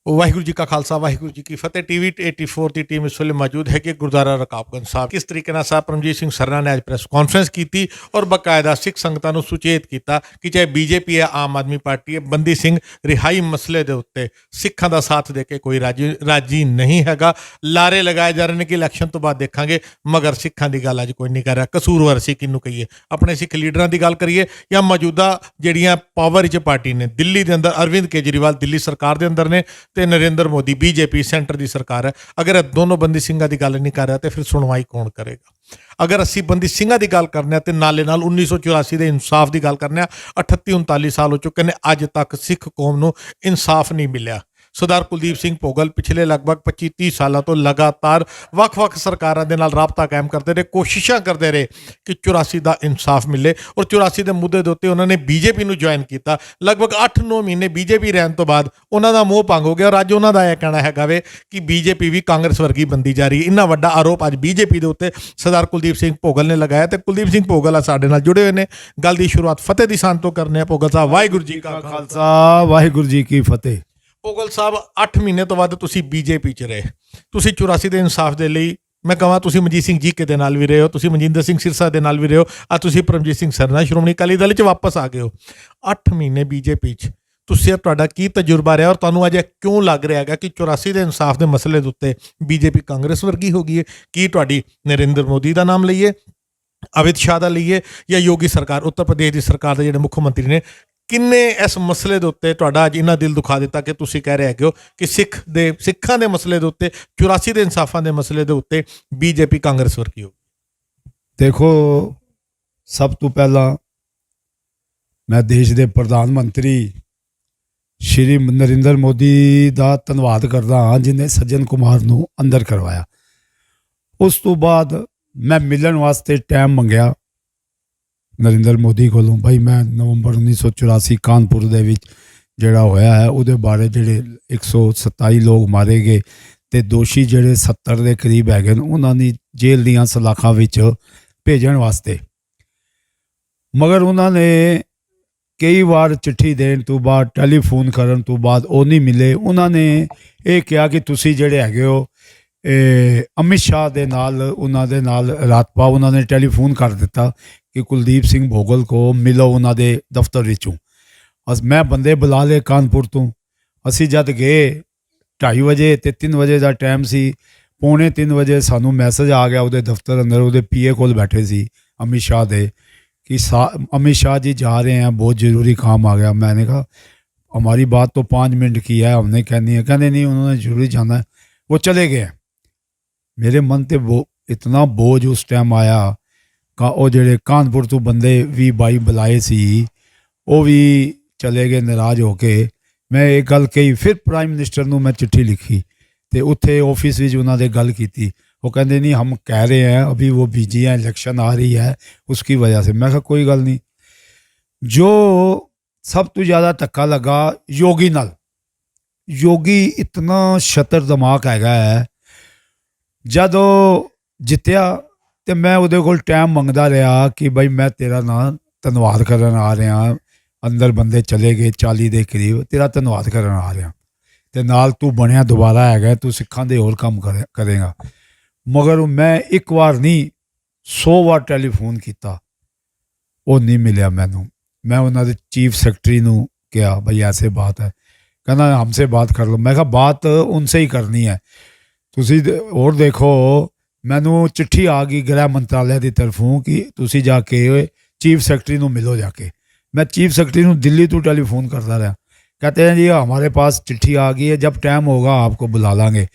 वाहिगुरू जी का खालसा वाहिगुरू जी की फतेह। टीवी 84 की टीम इस ਵੇਲੇ मौजूद है कि गुरुद्वारा रकाबगंज साहब किस तरीके ਨਾਲ ਸਾਹਿਬ ਪਰਮਜੀਤ ਸਿੰਘ ਸਰਨਾ ਨੇ ਅੱਜ ਪ੍ਰੈਸ ਕਾਨਫਰੰਸ ਕੀਤੀ ਔਰ ਬਕਾਇਦਾ ਸਿੱਖ ਸੰਗਤਾਂ ਨੂੰ ਸੁਚੇਤ ਕੀਤਾ ਕਿ ਚਾਹੇ ਬੀਜੇਪੀ ਹੈ, ਆਮ ਆਦਮੀ ਪਾਰਟੀ ਹੈ, ਬੰਦੀ ਸਿੰਘ ਰਿਹਾਈ ਮਸਲੇ ਦੇ ਉੱਤੇ ਸਿੱਖਾਂ ਦਾ ਸਾਥ ਦੇ ਕੇ ਕੋਈ ਰਾਜੀ ਨਹੀਂ ਹੈਗਾ। ਲਾਰੇ ਲਗਾਏ ਜਾ ਰਹੇ ਨੇ ਕਿ ਇਲੈਕਸ਼ਨ ਤੋਂ ਬਾਅਦ ਦੇਖਾਂਗੇ, ਮਗਰ ਸਿੱਖਾਂ ਦੀ ਗੱਲ ਅੱਜ ਕੋਈ ਨਹੀਂ ਕਰ ਰਿਹਾ। ਕਸੂਰਵਾਰ ਸੀ ਕਿਹਨੂੰ ਕਹੀਏ, ਆਪਣੇ ਸਿੱਖ ਲੀਡਰਾਂ ਦੀ ਗੱਲ ਕਰੀਏ ਜਾਂ ਮੌਜੂਦਾ ਜਿਹੜੀਆਂ ਪਾਵਰ 'ਚ ਪਾਰਟੀ ਨੇ ਦਿੱਲੀ ਦੇ ਅੰਦਰ, ਅਰਵਿੰਦ ਕੇਜਰੀਵਾਲ ਦਿੱਲੀ ਸਰਕਾਰ ਦੇ ਅੰਦਰ ਨੇ ਤੇ ਨਰਿੰਦਰ ਮੋਦੀ बीजेपी सेंटर की सरकार है। अगर दोनों बंदी सिंघां की गल नहीं कर रहा तो फिर सुनवाई कौन करेगा। अगर असी बंदी सिंघां की गल करने तो नाले नाल 1984 के इंसाफ की गल करने 38-39 साल हो चुके हैं, अज तक सिख कौम नूं इंसाफ नहीं मिलिया। सरदार कुलदीप सिंह भोगल पिछले लगभग 25-30 सालों तो लगातार ਵੱਖ-ਵੱਖ ਸਰਕਾਰਾਂ ਦੇ ਨਾਲ ਰਾਬਤਾ ਕਾਇਮ ਕਰਦੇ ਰਹੇ, ਕੋਸ਼ਿਸ਼ਾਂ ਕਰਦੇ ਰਹੇ ਕਿ 84 ਦਾ ਇਨਸਾਫ ਮਿਲੇ ਔਰ 84 ਦੇ ਮੁੱਦੇ ਦੇ ਉੱਤੇ ਉਹਨਾਂ ਨੇ ਬੀਜੇਪੀ ਨੂੰ ਜੁਆਇਨ ਕੀਤਾ। ਲਗਭਗ 8-9 ਮਹੀਨੇ ਬੀਜੇਪੀ ਰਹਿਣ ਤੋਂ ਬਾਅਦ ਉਹਨਾਂ ਦਾ ਮੋਹ ਭੰਗ ਹੋ ਗਿਆ ਔਰ ਅੱਜ ਉਹਨਾਂ ਦਾ ਇਹ ਕਹਿਣਾ ਹੈਗਾ ਵੇ ਕਿ ਬੀਜੇਪੀ ਵੀ ਕਾਂਗਰਸ ਵਰਗੀ ਬੰਦੀ ਜਾ ਰਹੀ ਹੈ। ਇੰਨਾ ਵੱਡਾ ਆਰੋਪ ਅੱਜ ਬੀਜੇਪੀ ਦੇ ਉੱਤੇ ਸਰਦਾਰ ਕੁਲਦੀਪ ਸਿੰਘ ਭੋਗਲ ਨੇ ਲਗਾਇਆ ਤੇ ਕੁਲਦੀਪ ਸਿੰਘ ਭੋਗਲ ਆ ਸਾਡੇ ਨਾਲ ਜੁੜੇ ਹੋਏ ਨੇ। ਗੱਲ ਦੀ ਸ਼ੁਰੂਆਤ ਫਤਿਹ ਦੀ ਸੰਤ ਤੋਂ ਕਰਨੇ ਆ। ਭੋਗਲ ਸਾਹਿਬ ਵਾਹਿਗੁਰੂ ਜੀ ਕਾ ਖਾਲਸਾ ਵਾਹਿਗੁਰੂ ਜੀ ਕੀ ਫਤਿਹ। ਭੋਗਲ ਸਾਹਿਬ 8 ਮਹੀਨੇ ਤੋਂ ਬਾਅਦ ਤੁਸੀਂ ਬੀਜੇਪੀ 'ਚ ਰਹੇ, ਤੁਸੀਂ 84 ਦੇ ਇਨਸਾਫ ਦੇ ਲਈ ਮੈਂ ਕਹਾਂ ਤੁਸੀਂ ਮਨਜੀਤ ਸਿੰਘ ਜੀਕੇ ਦੇ ਨਾਲ ਵੀ ਰਹੇ ਹੋ, ਤੁਸੀਂ ਮਨਜਿੰਦਰ ਸਿੰਘ ਸਿਰਸਾ ਦੇ ਨਾਲ ਵੀ ਰਹੇ ਹੋ, ਆ ਤੁਸੀਂ ਪਰਮਜੀਤ ਸਿੰਘ ਸਰਨਾ ਸ਼੍ਰੋਮਣੀ ਅਕਾਲੀ ਦਲ 'ਚ ਵਾਪਸ ਆ ਗਏ ਹੋ। 8 ਮਹੀਨੇ ਬੀਜੇਪੀ 'ਚ ਤੁਸੀਂ, ਤੁਹਾਡਾ ਕੀ ਤਜਰਬਾ ਰਿਹਾ ਔਰ ਤੁਹਾਨੂੰ ਅਜੇ ਕਿਉਂ ਲੱਗ ਰਿਹਾ ਹੈਗਾ ਕਿ 84 ਦੇ ਇਨਸਾਫ ਦੇ ਮਸਲੇ ਦੇ ਉੱਤੇ ਬੀਜੇਪੀ ਕਾਂਗਰਸ ਵਰਗੀ ਹੋ ਗਈ ਹੈ? ਕੀ ਤੁਹਾਡੀ ਨਰਿੰਦਰ ਮੋਦੀ ਦਾ ਨਾਮ ਲਈਏ, ਅਮਿਤ ਸ਼ਾਹ ਦਾ ਲਈਏ ਜਾਂ ਯੋਗੀ ਸਰਕਾਰ, ਉੱਤਰ ਪ੍ਰਦੇਸ਼ ਦੀ ਸਰਕਾਰ ਦੇ ਜਿਹੜੇ ਮੁੱਖ ਮੰਤਰੀ ਨੇ, ਕਿੰਨੇ ਇਸ ਮਸਲੇ ਦੇ ਉੱਤੇ ਤੁਹਾਡਾ ਅੱਜ ਇੰਨਾ ਦਿਲ ਦੁਖਾ ਦਿੱਤਾ ਕਿ ਤੁਸੀਂ ਕਹਿ ਰਹੇ ਹੈਗੇ ਹੋ ਕਿ ਸਿੱਖਾਂ ਦੇ ਮਸਲੇ ਦੇ ਉੱਤੇ, 84 ਦੇ ਇਨਸਾਫਾਂ ਦੇ ਮਸਲੇ ਦੇ ਉੱਤੇ ਬੀਜੇਪੀ ਕਾਂਗਰਸ ਵਰਗੀ ਹੋ? ਦੇਖੋ, ਸਭ ਤੋਂ ਪਹਿਲਾਂ ਮੈਂ ਦੇਸ਼ ਦੇ ਪ੍ਰਧਾਨ ਮੰਤਰੀ ਸ਼੍ਰੀ ਨਰਿੰਦਰ ਮੋਦੀ ਦਾ ਧੰਨਵਾਦ ਕਰਦਾ ਹਾਂ ਜਿਨ੍ਹਾਂ ਸੱਜਣ ਕੁਮਾਰ ਨੂੰ ਅੰਦਰ ਕਰਵਾਇਆ। ਉਸ ਤੋਂ ਬਾਅਦ ਮੈਂ ਮਿਲਣ ਵਾਸਤੇ ਟਾਈਮ ਮੰਗਿਆ ਨਰਿੰਦਰ ਮੋਦੀ ਕੋਲੋਂ। ਭਾਈ ਮੈਂ ਨਵੰਬਰ 1984 ਕਾਨਪੁਰ ਦੇ ਵਿੱਚ ਜਿਹੜਾ ਹੋਇਆ ਹੈ ਉਹਦੇ ਬਾਰੇ, ਜਿਹੜੇ 127 ਲੋਕ ਮਾਰੇ ਗਏ ਤੇ ਦੋਸ਼ੀ ਜਿਹੜੇ 70 ਦੇ ਕਰੀਬ ਹੈਗੇ ਨੇ, ਉਹਨਾਂ ਦੀ ਜੇਲ੍ਹ ਦੀਆਂ ਸਲਾਖਾਂ ਵਿੱਚ ਭੇਜਣ ਵਾਸਤੇ। ਮਗਰ ਉਹਨਾਂ ਨੇ ਕਈ ਵਾਰ ਚਿੱਠੀ ਦੇਣ ਤੋਂ ਬਾਅਦ, ਟੈਲੀਫੋਨ ਕਰਨ ਤੋਂ ਬਾਅਦ ਉਹ ਨਹੀਂ ਮਿਲੇ। ਉਹਨਾਂ ਨੇ ਇਹ ਕਿਹਾ ਕਿ ਤੁਸੀਂ ਜਿਹੜੇ ਹੈਗੇ ਹੋ ਅਮਿਤ ਸ਼ਾਹ ਦੇ ਨਾਲ, ਉਹਨਾਂ ਦੇ ਨਾਲ ਰਾਤਪਾ ਉਹਨਾਂ ਨੇ ਟੈਲੀਫੋਨ ਕਰ ਦਿੱਤਾ ਕਿ ਕੁਲਦੀਪ ਸਿੰਘ ਭੋਗਲ ਕੋ ਮਿਲੋ ਉਹਨਾਂ ਦੇ ਦਫ਼ਤਰ ਵਿੱਚੋਂ। ਮੈਂ ਬੰਦੇ ਬੁਲਾ ਲਏ ਕਾਨਪੁਰ ਤੋਂ। ਅਸੀਂ ਜਦ ਗਏ 2:30 ਵਜੇ ਤੇ 3 ਵਜੇ ਦਾ ਟਾਈਮ ਸੀ, 2:45 ਵਜੇ ਸਾਨੂੰ ਮੈਸੇਜ ਆ ਗਿਆ ਉਹਦੇ ਦਫ਼ਤਰ ਅੰਦਰ, ਉਹਦੇ ਪੀਏ ਕੋਲ ਬੈਠੇ ਸੀ ਅਮਿਤ ਸ਼ਾਹ ਦੇ कि अमित शाह जी जा रहे हैं, बहुत ज़रूरी काम आ गया। मैंने कहा हमारी बात तो 5 मिनट की है, हमने कहनी है। कहने नहीं, उन्होंने ज़रूरी जाना है। वो चले गए। मेरे मन पर वो इतना बोझ उस टाइम आया कि वो जेड़े कानपुर तो बंदे भी बाई बुलाए सी वो भी चले गए नाराज़ होके। मैं एक गल कही, फिर प्राइम मिनिस्टर नूं मैं चिट्ठी लिखी तो उत्थे ऑफिस विच उन्हां दे गल कीती। वो कहते नहीं, हम कह रहे हैं अभी वो बिजी है, इलेक्शन आ रही है उसकी वजह से। मैं कहा कोई गल नहीं। जो सब तो ज़्यादा धक्का लगा योगी नाल, योगी इतना छतर दिमाग हैगा है। जब जितया तो मैं उहदे कोल टाइम मंगदा रहा कि भाई मैं तेरा नाम धन्नवाद करन आ रहा, अंदर बंदे चले गए 40 के करीब, तेरा धन्नवाद करन आ रहा ते नाल तू बनया दोबारा हैगा, तू सिखां दे होर काम करेगा। मगर मैं एक बार नहीं 100 बार टैलीफोन किया, वो नहीं मिलिया मैनू। मैं उन्होंने चीफ सैकटरी नू कहा भाई ऐसे बात है, कहना हमसे बात कर लो। मैं कहा बात उनसे ही करनी है, तुसी और देखो। मैनू चिट्ठी आ गई गृह मंत्रालय की तरफों कि तुसी जाके चीफ सैकटरी नू मिलो जाके। मैं चीफ सैकटरी नू दिल्ली तो टैलीफोन करता रहा। कहते हैं जी हमारे पास चिट्ठी आ गई है, जब टाइम होगा आपको बुला लांगे।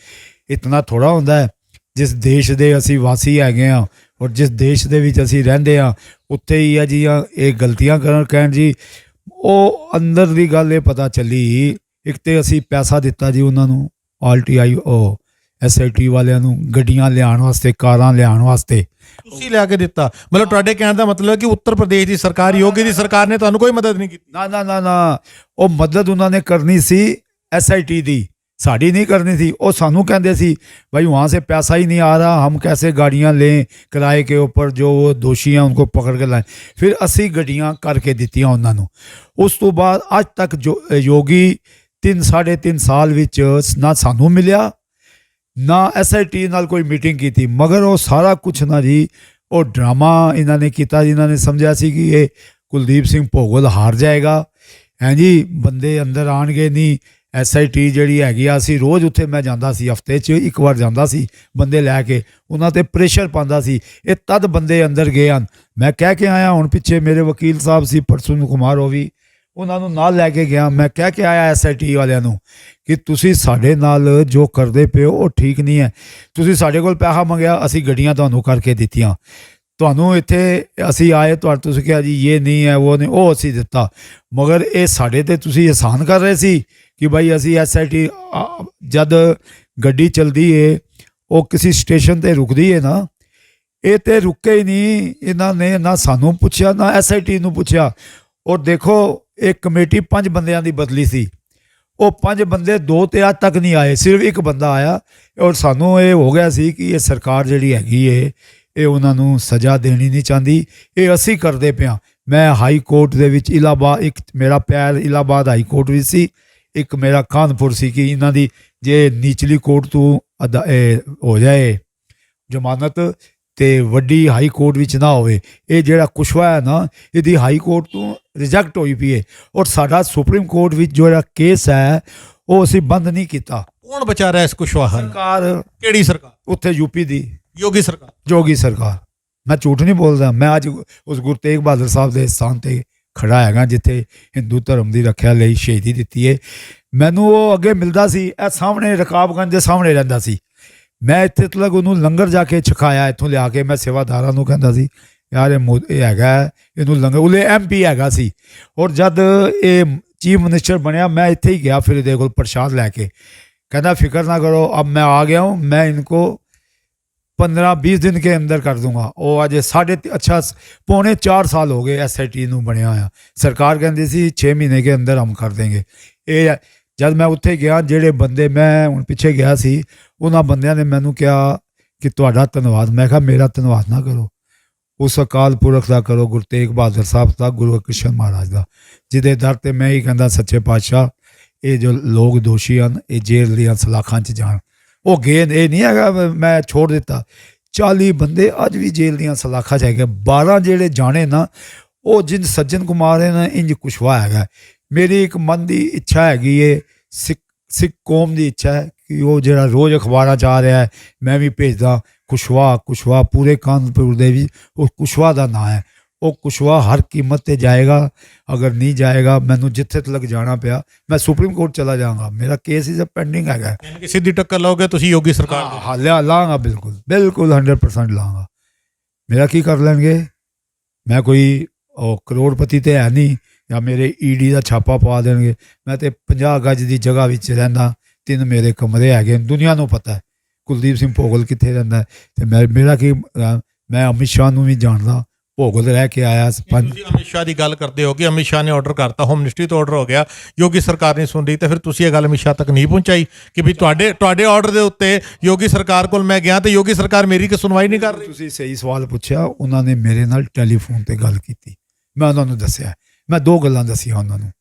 इतना थोड़ा होता है। जिस देश के असी वासी हैगे हाँ और जिस देश के विच असी रहिंदे हाँ उत्थे ही है जी ये गलतियां कहण जी। वो अंदर की गल ये पता चली, एक तो असी पैसा दिता जी उन्होंने RTI SIT वालियां नूं गड्डियां लियाण वास्ते, कारां लियाण वास्ते। ਤੁਸੀਂ ਲਿਆ ਕੇ ਦਿੱਤਾ? ਮਤਲਬ ਤੁਹਾਡੇ ਕਹਿਣ ਦਾ ਮਤਲਬ ਕਿ ਉੱਤਰ ਪ੍ਰਦੇਸ਼ ਦੀ ਸਰਕਾਰ, ਯੋਗੀ ਦੀ ਸਰਕਾਰ ਨੇ ਤੁਹਾਨੂੰ ਕੋਈ ਮਦਦ ਨਹੀਂ ਕੀਤੀ? ना ना ना ना, वो मदद उन्होंने करनी सी SIT दी, साड़ी नहीं करनी थी। वो सानू कहते सी भाई वहाँ से पैसा ही नहीं आ रहा, हम कैसे गाड़ियाँ लें किराए के ऊपर, जो वो दोषी हैं उनको पकड़ के लाएं। फिर 80 गड्डियाँ करके दित्तियां उन्होंने। उस तो बाद अज तक जो योगी 3.5 ਸਾਲ ਵਿੱਚ ਨਾ ਸਾਨੂੰ ਮਿਲਿਆ ਨਾ SIT ਨਾਲ ਕੋਈ ਮੀਟਿੰਗ ਕੀਤੀ, ਮਗਰ ਉਹ ਸਾਰਾ ਕੁਛ ਨਾ ਜੀ ਉਹ ਡਰਾਮਾ ਇਹਨਾਂ ਨੇ ਕੀਤਾ। ਜਿਨ੍ਹਾਂ ਨੇ ਸਮਝਿਆ ਸੀ ਕਿ ਇਹ ਕੁਲਦੀਪ ਸਿੰਘ ਭੋਗਲ ਹਾਰ ਜਾਏਗਾ, ਹੈਂ ਜੀ, ਬੰਦੇ ਅੰਦਰ ਆਣਗੇ ਨਹੀਂ। SIT ਜਿਹੜੀ ਹੈਗੀ ਆ, ਅਸੀਂ ਰੋਜ਼ ਉੱਥੇ ਮੈਂ ਜਾਂਦਾ ਸੀ, ਹਫਤੇ 'ਚ ਇੱਕ ਵਾਰ ਜਾਂਦਾ ਸੀ ਬੰਦੇ ਲੈ ਕੇ, ਉਹਨਾਂ 'ਤੇ ਪ੍ਰੈਸ਼ਰ ਪਾਉਂਦਾ ਸੀ। ਇਹ ਤਦ ਬੰਦੇ ਅੰਦਰ ਗਏ ਹਨ। ਮੈਂ ਕਹਿ ਕੇ ਆਇਆ, ਹੁਣ ਪਿੱਛੇ ਮੇਰੇ ਵਕੀਲ ਸਾਹਿਬ ਸੀ ਪਰਸੂਨ ਕੁਮਾਰ, ਉਹ ਵੀ ਉਹਨਾਂ ਨੂੰ ਨਾਲ ਲੈ ਕੇ ਗਿਆ। ਮੈਂ ਕਹਿ ਕੇ ਆਇਆ SIT ਵਾਲਿਆਂ ਨੂੰ ਕਿ ਤੁਸੀਂ ਸਾਡੇ ਨਾਲ ਜੋ ਕਰਦੇ ਪਏ ਹੋ ਉਹ ਠੀਕ ਨਹੀਂ ਹੈ। ਤੁਸੀਂ ਸਾਡੇ ਕੋਲ ਪੈਸਾ ਮੰਗਿਆ, ਅਸੀਂ ਗੱਡੀਆਂ ਤੁਹਾਨੂੰ ਕਰਕੇ ਦਿੱਤੀਆਂ, ਤੁਹਾਨੂੰ ਇੱਥੇ ਅਸੀਂ ਆਏ, ਤੁਸੀਂ ਕਿਹਾ ਜੀ ਇਹ ਨਹੀਂ ਹੈ ਉਹ ਨਹੀਂ, ਉਹ ਅਸੀਂ ਦਿੱਤਾ, ਮਗਰ ਇਹ ਸਾਡੇ 'ਤੇ ਤੁਸੀਂ ਆਸਾਨ ਕਰ ਰਹੇ ਸੀ ਕਿ ਭਾਈ ਅਸੀਂ SIT ਜਦ ਗੱਡੀ ਚਲਦੀ ਏ ਉਹ ਕਿਸੇ ਸਟੇਸ਼ਨ 'ਤੇ ਰੁਕਦੀ ਏ ਨਾ, ਇਹ ਤੇ ਰੁਕੇ ਹੀ ਨਹੀਂ। ਇਹਨਾਂ ਨੇ ਨਾ ਸਾਨੂੰ ਪੁੱਛਿਆ ਨਾ SIT ਨੂੰ ਪੁੱਛਿਆ। ਔਰ ਦੇਖੋ ਇਹ ਕਮੇਟੀ 5 ਬੰਦਿਆਂ ਦੀ ਬਦਲੀ ਸੀ, ਉਹ 5 ਬੰਦੇ 2 ਤੇ ਅੱਜ ਤੱਕ ਨਹੀਂ ਆਏ, ਸਿਰਫ ਇੱਕ ਬੰਦਾ ਆਇਆ। ਔਰ ਸਾਨੂੰ ਇਹ ਹੋ ਗਿਆ ਸੀ ਕਿ ਇਹ ਸਰਕਾਰ ਜਿਹੜੀ ਹੈਗੀ ਏ ਇਹ ਉਹਨਾਂ ਨੂੰ ਸਜ਼ਾ ਦੇਣੀ ਨਹੀਂ ਚਾਹੁੰਦੀ, ਇਹ ਅਸੀਂ ਕਰਦੇ ਪਿਆ। ਮੈਂ ਹਾਈ ਕੋਰਟ ਦੇ ਵਿੱਚ ਇਲਾਹਾਬਾਦ, ਇੱਕ ਮੇਰਾ ਪੈਰ ਇਲਾਹਾਬਾਦ ਹਾਈ ਕੋਰਟ ਵਿੱਚ ਸੀ, ਇੱਕ ਮੇਰਾ ਕਾਨਪੁਰ ਸੀ ਕਿ ਇਹਨਾਂ ਦੀ ਜੇ ਨੀਚਲੀ ਕੋਰਟ ਤੋਂ ਹੋ ਜਾਏ ਜ਼ਮਾਨਤ ਤੇ ਵੱਡੀ ਹਾਈ ਕੋਰਟ ਵਿੱਚ ਨਾ ਹੋਵੇ। ਇਹ ਜਿਹੜਾ ਕੁਸ਼ਵਾ ਹੈ ਨਾ, ਇਹਦੀ ਹਾਈ ਕੋਰਟ ਤੋਂ ਰਿਜੈਕਟ ਹੋਈ ਪਈ ਹੈ। ਔਰ ਸਾਡਾ ਸੁਪਰੀਮ ਕੋਰਟ ਵਿੱਚ ਜਿਹੜਾ ਕੇਸ ਹੈ ਉਹ ਅਸੀਂ ਬੰਦ ਨਹੀਂ ਕੀਤਾ। ਕੌਣ ਬਚਾ ਰਿਹਾ ਇਸ ਕੁਸ਼ਵਾਹਾ ਨੂੰ? ਸਰਕਾਰ। ਕਿਹੜੀ ਸਰਕਾਰ? ਉੱਥੇ ਯੂਪੀ ਦੀ ਯੋਗੀ ਸਰਕਾਰ। ਜੋਗੀ ਸਰਕਾਰ। ਮੈਂ ਝੂਠ ਨਹੀਂ ਬੋਲਦਾ, ਮੈਂ ਅੱਜ ਉਸ ਗੁਰੂ ਤੇਗ ਬਹਾਦਰ ਸਾਹਿਬ ਦੇ ਸਥਾਨ 'ਤੇ ਖੜਾ ਹੈਗਾ ਜਿੱਥੇ ਹਿੰਦੂ ਧਰਮ ਦੀ ਰੱਖਿਆ ਲਈ ਸ਼ਹੀਦੀ ਦਿੱਤੀ ਹੈ। ਮੈਨੂੰ ਉਹ ਅੱਗੇ ਮਿਲਦਾ ਸੀ, ਇਹ ਸਾਹਮਣੇ ਰਕਾਬਗੰਜ ਦੇ ਸਾਹਮਣੇ ਰਹਿੰਦਾ ਸੀ। ਮੈਂ ਇੱਥੇ ਤੱਕ ਉਹਨੂੰ ਲੰਗਰ ਜਾ ਕੇ ਛਕਾਇਆ, ਇੱਥੋਂ ਲਿਆ ਕੇ। ਮੈਂ ਸੇਵਾਦਾਰਾਂ ਨੂੰ ਕਹਿੰਦਾ ਸੀ ਯਾਰ ਇਹ ਹੈਗਾ, ਇਹਨੂੰ ਲੰਗਰ, ਉਹਲੇ MP ਹੈਗਾ ਸੀ। ਔਰ ਜਦ ਇਹ ਚੀਫ ਮਿਨਿਸਟਰ ਬਣਿਆ ਮੈਂ ਇੱਥੇ ਹੀ ਗਿਆ ਫਿਰ ਇਹਦੇ ਕੋਲ ਪ੍ਰਸ਼ਾਦ ਲੈ ਕੇ। कहना फिक्र ना करो, अब मैं आ गया हूँ, मैं इनको 15-20 दिन के अंदर कर दूंगा। वो अज 3.5-4 साल हो गए SIT नूं बनिया होया। सरकार कहती सी 6 महीने के अंदर हम कर देंगे। ये जब मैं उत्थे गया, जेड़े बंदे मैं हुण पिछे गया सी, उन्हां बंदियां ने मैनूं कहा कि तुहाडा धन्नवाद। मैं कहा मेरा धन्नवाद ना करो, उस अकाल पुरख का करो, गुरु तेग बहादुर साहब का, गुरु कृष्ण महाराज का, जिहदे दर ते मैं ही कहंदा सच्चे पातशाह ये जो लोग दोषी हैं ये जेल दियां सलाखां च जाण। वो गेन ये नहीं है मैं छोड़ दिता, 40 बंदे अज भी जेल दियां सलाखां च है। 12 जेड़े जाने ना वो जिन सज्जन कुमार है ना, इंज कुशवा है। मेरी एक मन की इच्छा हैगी है, सिख कौम की इच्छा है कि वो जो रोज़ अखबार च आ रहा है मैं भी भेजदा कुशवा पूरे कानपुर दे भी वो कुशवा का नाम है। वो कुशवा हर कीमत पे जाएगा, अगर नहीं जाएगा मैनू जिथे तक जाना पिया मैं सुप्रीम कोर्ट चला जाऊँगा। मेरा केस इज पेंडिंग है। सीधी टक्कर लाओगे तुसी योगी सरकार? हाँ लाँगा, बिल्कुल बिल्कुल 100% लाँगा। मेरा की कर लेंगे, मैं कोई करोड़पति तो है नहीं या मेरे ED का छापा पा देंगे। मैं तो 50 गज की जगह विच रहिंदा, 3 मेरे कमरे है, दुनिया को पता है कुलदीप सिंह भोगल कित्थे रहिंदा है। ते मेरा की मैं अमित शाह नूं भी जानदा, भोगल रह के आया। अमित शाह की गल करते हो कि अमित शाह ने ऑर्डर करता, होम मिनिस्ट्री तो ऑर्डर हो गया, योगी सरकार नहीं सुन रही, तो फिर तुसी ये गल अमित शाह तक नहीं पहुँचाई कि भी तुहाडे ऑर्डर के उत्ते योगी सरकार कोल मैं गया तो योगी सरकार मेरी की सुनवाई नहीं कर रही? तुसी सही सवाल पूछा। उन्होंने मेरे नाल टैलीफोन ते गल की, मैं उन्होंने दसिया, मैं 2 गल्लां दसियां उन्होंने।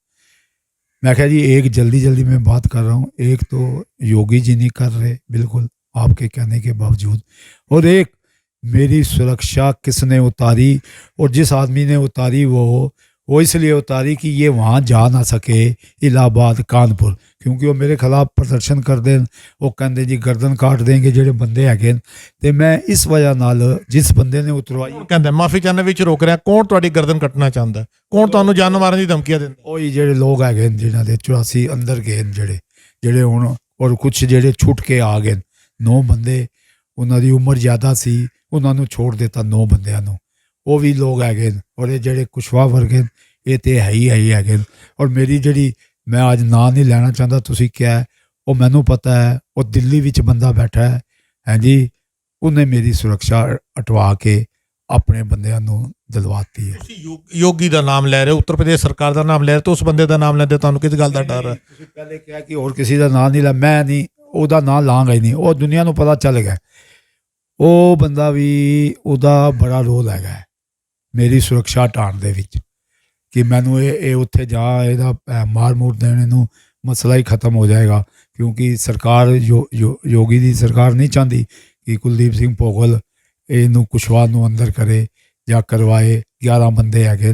मैं कहा जी एक जल्दी मैं बात कर रहा हूँ, एक तो योगी जी नहीं कर रहे बिल्कुल आपके कहने के बावजूद, और एक मेरी सुरक्षा किसने उतारी, और जिस आदमी ने उतारी वो इसलिए उतारी कि ये वहाँ जा ना सके इलाहाबाद कानपुर, क्योंकि वो मेरे खिलाफ प्रदर्शन कर दें, वो कहते जी गर्दन काट देंगे जेडे बंदे है। तो मैं इस वजह नाल जिस बंदे ने उतरवाई कहते माफी चाहने विच रोक रहा, कौन तुहाडी गर्दन कटना चाहता, कौन तुहानू जान मारन दी धमकियां दिंदा? वही जेडे लोग है जिन्हां दे 84 अंदर गए जेडे हुण, और कुछ जेडे छुट के आ गए 9 बंदे, उन्हां दी उम्र ज़्यादा सी, उन्होंने छोड़ दिता 9 बंदियां नूं। वो भी लोग है, और ये जेडे कुशवा वर्गे ये तो है ही है। और मेरी जी मैं आज ना नहीं लेना चाहता, तुसी क्या है वो मैनू पता है, वो दिल्ली विच बंदा बैठा है जी, उन्हें मेरी सुरक्षा अटवा के अपने बंदियां नूं दिलवाती है। योगी का नाम लै रहे, उत्तर प्रदेश सरकार का नाम लै रहे, तो उस बंदे का नाम लैंदे तुहानू किस गल का डर है? पहले क्या कि होर किसी का नाम नहीं ला, मैं नहीं ओहदा नाम लाँगा ही नहीं, वो दुनिया नूं पता चल गया। वो बंदा भी उदा बड़ा रोल है मेरी सुरक्षा हटाने दे विच कि मैनू ये उत्थे जा इहदा मार मूर देने नूं ਮਸਲਾ ਹੀ ਖਤਮ ਹੋ ਜਾਏਗਾ ਕਿਉਂਕਿ ਸਰਕਾਰ ਯੋਗੀ ਦੀ ਸਰਕਾਰ ਨਹੀਂ ਚਾਹੁੰਦੀ ਕਿ ਕੁਲਦੀਪ ਸਿੰਘ ਭੋਗਲ ਇਹਨੂੰ ਕੁਸ਼ਵਾਹਾ ਨੂੰ ਅੰਦਰ ਕਰੇ ਜਾਂ ਕਰਵਾਏ 11 ਬੰਦੇ ਹੈਗੇ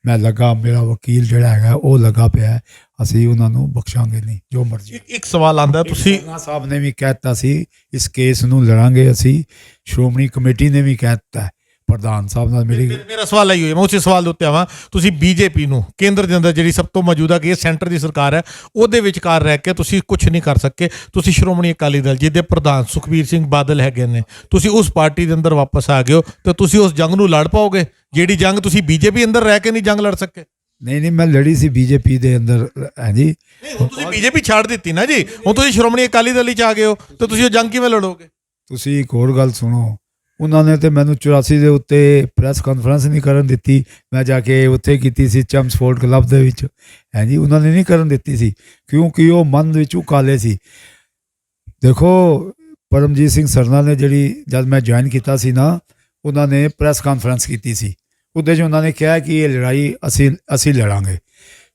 ਮੈਂ ਲੱਗਾ ਮੇਰਾ ਵਕੀਲ ਜਿਹੜਾ ਹੈਗਾ ਉਹ ਲੱਗਾ ਪਿਆ ਅਸੀਂ ਉਹਨਾਂ ਨੂੰ ਬਖਸ਼ਾਂਗੇ ਨਹੀਂ ਜੋ ਮਰਜ਼ੀ ਇੱਕ ਸਵਾਲ ਆਂਦਾ ਤੁਸੀਂ ਸਰਨਾ ਸਾਹਿਬ ਨੇ ਵੀ ਕਹਿ ਦਿੱਤਾ ਸੀ ਇਸ ਕੇਸ ਨੂੰ ਲੜਾਂਗੇ ਅਸੀਂ ਸ਼੍ਰੋਮਣੀ ਕਮੇਟੀ ਨੇ ਵੀ ਕਹਿ ਦਿੱਤਾ ਪ੍ਰਧਾਨ ਸਾਹਿਬ ਨਾਲ ਮੇਰਾ ਸਵਾਲ ਆਈ ਹੋਇਆ ਮੈਂ ਉਸੇ ਸਵਾਲ ਦੇ ਉੱਤੇ ਆਵਾਂ ਤੁਸੀਂ ਬੀਜੇਪੀ ਨੂੰ ਕੇਂਦਰ ਦੇ ਅੰਦਰ ਜਿਹੜੀ ਸਭ ਤੋਂ ਮੌਜੂਦਾ ਕਿ ਸੈਂਟਰ ਦੀ ਸਰਕਾਰ ਹੈ ਉਹਦੇ ਵਿਚਕਾਰ ਰਹਿ ਕੇ ਤੁਸੀਂ ਕੁਝ ਨਹੀਂ ਕਰ ਸਕੇ ਤੁਸੀਂ ਸ਼੍ਰੋਮਣੀ ਅਕਾਲੀ ਦਲ ਜਿਹਦੇ ਪ੍ਰਧਾਨ ਸੁਖਬੀਰ ਸਿੰਘ ਬਾਦਲ ਹੈਗੇ ਨੇ ਤੁਸੀਂ ਉਸ ਪਾਰਟੀ ਦੇ ਅੰਦਰ ਵਾਪਸ ਆ ਗਏ ਹੋ ਤੇ ਤੁਸੀਂ ਉਸ ਜੰਗ ਨੂੰ ਲੜ ਪਾਓਗੇ ਜਿਹੜੀ ਜੰਗ ਤੁਸੀਂ ਬੀਜੇਪੀ ਅੰਦਰ ਰਹਿ ਕੇ ਨਹੀਂ ਜੰਗ ਲੜ ਸਕੇ ਨਹੀਂ ਮੈਂ ਲੜੀ ਸੀ ਬੀਜੇਪੀ ਦੇ ਅੰਦਰ ਹੈ ਜੀ ਹੁਣ ਤੁਸੀਂ ਬੀਜੇਪੀ ਛੱਡ ਦਿੱਤੀ ਨਾ ਜੀ ਹੁਣ ਤੁਸੀਂ ਸ਼੍ਰੋਮਣੀ ਅਕਾਲੀ ਦਲ ਵਿੱਚ ਆ ਗਏ ਹੋ ਤੇ ਤੁਸੀਂ ਉਹ ਜੰਗ ਕਿਵੇਂ ਲੜੋਗੇ ਤੁਸੀਂ ਇੱਕ ਹੋਰ ਗੱਲ ਸੁਣੋ ਉਹਨਾਂ ਨੇ ਤੇ ਮੈਨੂੰ 84 ਦੇ ਉੱਤੇ ਪ੍ਰੈਸ ਕਾਨਫਰੰਸ ਨਹੀਂ ਕਰਨ ਦਿੱਤੀ ਮੈਂ ਜਾ ਕੇ ਉੱਥੇ ਕੀਤੀ ਸੀ ਚੈਂਪਸਫੋਰਡ ਕਲੱਬ ਦੇ ਵਿੱਚ ਹੈ ਜੀ ਉਹਨਾਂ ਨੇ ਨਹੀਂ ਕਰਨ ਦਿੱਤੀ ਸੀ ਕਿਉਂਕਿ ਉਹ ਮਨ ਵਿੱਚ ਉਕਾਲੇ ਸੀ ਦੇਖੋ ਪਰਮਜੀਤ ਸਿੰਘ ਸਰਨਾ ਨੇ ਜਿਹੜੀ ਜਦ ਮੈਂ ਜੁਆਇਨ ਕੀਤਾ ਸੀ ਨਾ ਉਹਨਾਂ ਨੇ ਪ੍ਰੈਸ ਕਾਨਫਰੰਸ ਕੀਤੀ ਸੀ ਉਹਦੇ 'ਚ ਉਹਨਾਂ ਨੇ ਕਿਹਾ ਕਿ ਇਹ ਲੜਾਈ ਅਸੀਂ ਲੜਾਂਗੇ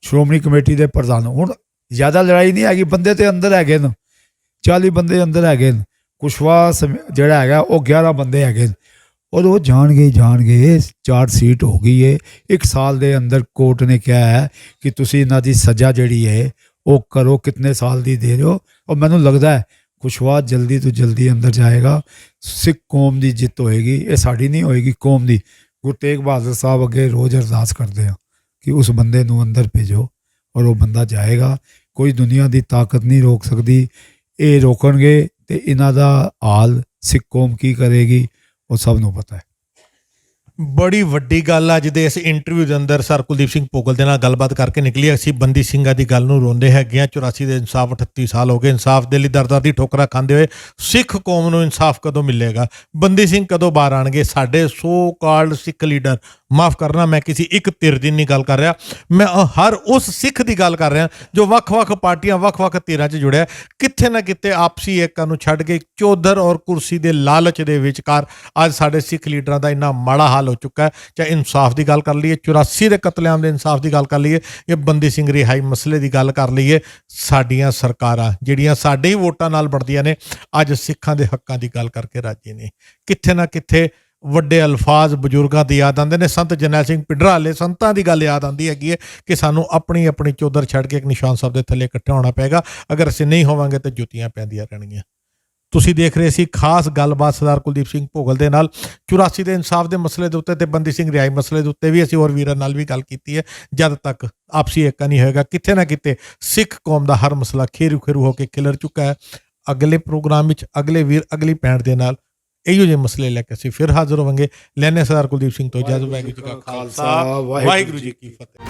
ਸ਼੍ਰੋਮਣੀ ਕਮੇਟੀ ਦੇ ਪ੍ਰਧਾਨ ਹੁਣ ਜ਼ਿਆਦਾ ਲੜਾਈ ਨਹੀਂ ਹੈਗੀ ਬੰਦੇ ਤੇ ਅੰਦਰ ਹੈਗੇ ਨੇ 40 ਬੰਦੇ ਅੰਦਰ ਹੈਗੇ ਨੇ ਕੁਸ਼ਵਾਹਾ ਜਿਹੜਾ ਹੈਗਾ ਉਹ 11 ਬੰਦੇ ਹੈਗੇ ਔਰ ਉਹ ਜਾਣਗੇ ਚਾਰਜ ਸੀਟ ਹੋ ਗਈ ਹੈ 1 ਸਾਲ ਦੇ ਅੰਦਰ ਕੋਰਟ ਨੇ ਕਿਹਾ ਹੈ ਕਿ ਤੁਸੀਂ ਇਹਨਾਂ ਦੀ ਸਜ਼ਾ ਜਿਹੜੀ ਹੈ ਉਹ ਕਰੋ ਕਿਤਨੇ ਸਾਲ ਦੀ ਦੇ ਰਹੇ ਹੋ ਔਰ ਮੈਨੂੰ ਲੱਗਦਾ ਹੈ ਕੁਸ਼ਵਾਹਾ ਜਲਦੀ ਤੋਂ ਜਲਦੀ ਅੰਦਰ ਜਾਏਗਾ ਸਿੱਖ ਕੌਮ ਦੀ ਜਿੱਤ ਹੋਏਗੀ ਇਹ ਸਾਡੀ ਨਹੀਂ ਹੋਏਗੀ ਕੌਮ ਦੀ ਗੁਰੂ ਤੇਗ ਬਹਾਦਰ ਸਾਹਿਬ ਅੱਗੇ ਰੋਜ਼ ਅਰਦਾਸ ਕਰਦੇ ਆ ਕਿ ਉਸ ਬੰਦੇ ਨੂੰ ਅੰਦਰ ਭੇਜੋ ਔਰ ਉਹ ਬੰਦਾ ਜਾਏਗਾ ਕੋਈ ਦੁਨੀਆ ਦੀ ਤਾਕਤ ਨਹੀਂ ਰੋਕ ਸਕਦੀ ਇਹ ਰੋਕਣਗੇ ਤੇ ਇਹਨਾਂ ਦਾ ਹਾਲ ਸਿੱਖ ਕੌਮ ਕੀ ਕਰੇਗੀ ਉਹ ਸਭ ਨੂੰ ਪਤਾ ਹੈ ਬੜੀ ਵੱਡੀ ਗੱਲ ਅੱਜ ਦੇ ਇਸ ਇੰਟਰਵਿਊ ਦੇ ਅੰਦਰ ਸਰ ਕੁਲਦੀਪ ਸਿੰਘ ਭੋਗਲ ਦੇ ਨਾਲ ਗੱਲਬਾਤ ਕਰਕੇ ਨਿਕਲੀ ਅਸੀਂ ਬੰਦੀ ਸਿੰਘਾਂ ਦੀ ਗੱਲ ਨੂੰ ਰੋਂਦੇ ਹੈਗੇ ਆ 84 ਦੇ ਇਨਸਾਫ 38 ਸਾਲ ਹੋ ਗਏ ਇਨਸਾਫ ਦੇ ਲਈ ਦਰ ਦੀ ਠੋਕਰਾਂ ਖਾਂਦੇ ਹੋਏ ਸਿੱਖ ਕੌਮ ਨੂੰ ਇਨਸਾਫ ਕਦੋਂ ਮਿਲੇਗਾ ਬੰਦੀ ਸਿੰਘ ਕਦੋਂ ਬਾਹਰ ਆਣਗੇ ਸਾਡੇ ਸੋ ਕਾਲਡ ਸਿੱਖ ਲੀਡਰ ਮਾਫ ਕਰਨਾ ਮੈਂ ਕਿਸੇ ਇੱਕ ਧਿਰ ਦੀ ਨਹੀਂ ਗੱਲ ਕਰ ਰਿਹਾ ਮੈਂ ਹਰ ਉਸ ਸਿੱਖ ਦੀ ਗੱਲ ਕਰ ਰਿਹਾ ਜੋ ਵੱਖ-ਵੱਖ ਪਾਰਟੀਆਂ ਵੱਖ-ਵੱਖ ਧਿਰਾਂ 'ਚ ਜੁੜਿਆ ਕਿੱਥੇ ਨਾ ਕਿਤੇ ਆਪਸੀ ਏਕਤਾ ਨੂੰ ਛੱਡ ਕੇ ਚੌਧਰ ਔਰ ਕੁਰਸੀ ਦੇ ਲਾਲਚ ਦੇ ਵਿਚਕਾਰ ਅੱਜ ਸਾਡੇ ਸਿੱਖ ਲੀਡਰਾਂ ਦਾ ਇੰਨਾ ਮਾੜਾ ਹਾਲ ਹੋ ਚੁੱਕਾ ਹੈ ਚਾਹੇ ਇਨਸਾਫ ਦੀ ਗੱਲ ਕਰ ਲਈਏ 84 ਦੇ ਕਤਲੇਆਮ ਦੇ ਇਨਸਾਫ ਦੀ ਗੱਲ ਕਰ ਲਈਏ ਇਹ ਬੰਦੀ ਸਿੰਘ ਰਿਹਾਈ ਮਸਲੇ ਦੀ ਗੱਲ ਕਰ ਲਈਏ ਸਾਡੀਆਂ ਸਰਕਾਰਾਂ ਜਿਹੜੀਆਂ ਸਾਡੇ ਹੀ ਵੋਟਾਂ ਨਾਲ ਬਣਦੀਆਂ ਨੇ ਅੱਜ ਸਿੱਖਾਂ ਦੇ ਹੱਕਾਂ ਦੀ ਗੱਲ ਕਰਕੇ ਰਾਜੀ ਨੇ ਕਿੱਥੇ ਨਾ ਕਿੱਥੇ ਵੱਡੇ ਅਲਫਾਜ਼ ਬਜ਼ੁਰਗਾਂ ਦੀ ਯਾਦ ਆਉਂਦੇ ਨੇ ਸੰਤ ਜਰਨੈਲ ਸਿੰਘ ਪਿੰਡਰਾ ਵਾਲੇ ਸੰਤਾਂ ਦੀ ਗੱਲ ਯਾਦ ਆਉਂਦੀ ਹੈਗੀ ਹੈ ਕਿ ਸਾਨੂੰ ਆਪਣੀ ਚੌਧਰ ਛੱਡ ਕੇ ਇੱਕ ਨਿਸ਼ਾਨ ਸਾਹਿਬ ਦੇ ਥੱਲੇ ਇਕੱਠੇ ਹੋਣਾ ਪਏਗਾ ਅਗਰ ਅਸੀਂ ਨਹੀਂ ਹੋਵਾਂਗੇ ਤਾਂ ਜੁੱਤੀਆਂ ਪੈਂਦੀਆਂ ਰਹਿਣਗੀਆਂ ਤੁਸੀਂ ਦੇਖ ਰਹੇ ਸੀ ਖਾਸ ਗੱਲਬਾਤ ਸਰਦਾਰ ਕੁਲਦੀਪ ਸਿੰਘ ਭੋਗਲ ਦੇ ਨਾਲ 84 ਦੇ ਇਨਸਾਫ ਦੇ ਮਸਲੇ ਦੇ ਉੱਤੇ ਤੇ ਬੰਦੀ ਸਿੰਘ ਰਿਹਾਈ ਮਸਲੇ ਦੇ ਉੱਤੇ ਵੀ ਅਸੀਂ ਹੋਰ ਵੀਰਾਂ ਨਾਲ ਵੀ ਗੱਲ ਕੀਤੀ ਹੈ ਜਦ ਤੱਕ ਆਪਸੀ ਏਕਾ ਨਹੀਂ ਹੋਏਗਾ ਕਿਤੇ ਨਾ ਕਿਤੇ ਸਿੱਖ ਕੌਮ ਦਾ ਹਰ ਮਸਲਾ ਖੇਰੂ ਹੋ ਕੇ ਖਿਲਰ ਚੁੱਕਾ ਹੈ ਅਗਲੇ ਪ੍ਰੋਗਰਾਮ ਵਿੱਚ ਅਗਲੇ ਵੀਰ ਅਗਲੀ ਪੈਂਟ ਦੇ ਨਾਲ ਇਹੋ ਜਿਹੇ ਮਸਲੇ ਲੈ ਕੇ ਅਸੀਂ ਫਿਰ ਹਾਜ਼ਰ ਹੋਵਾਂਗੇ ਲੈਣੇ ਸਰਦਾਰ ਕੁਲਦੀਪ ਸਿੰਘ ਤੋਂ ਇਜਾਜ਼ਤ ਵਾਹਿਗੁਰੂ ਜੀ ਕਾ ਖਾਲਸਾ ਵਾਹਿਗੁਰੂ ਜੀ ਕੀ ਫਤਿਹ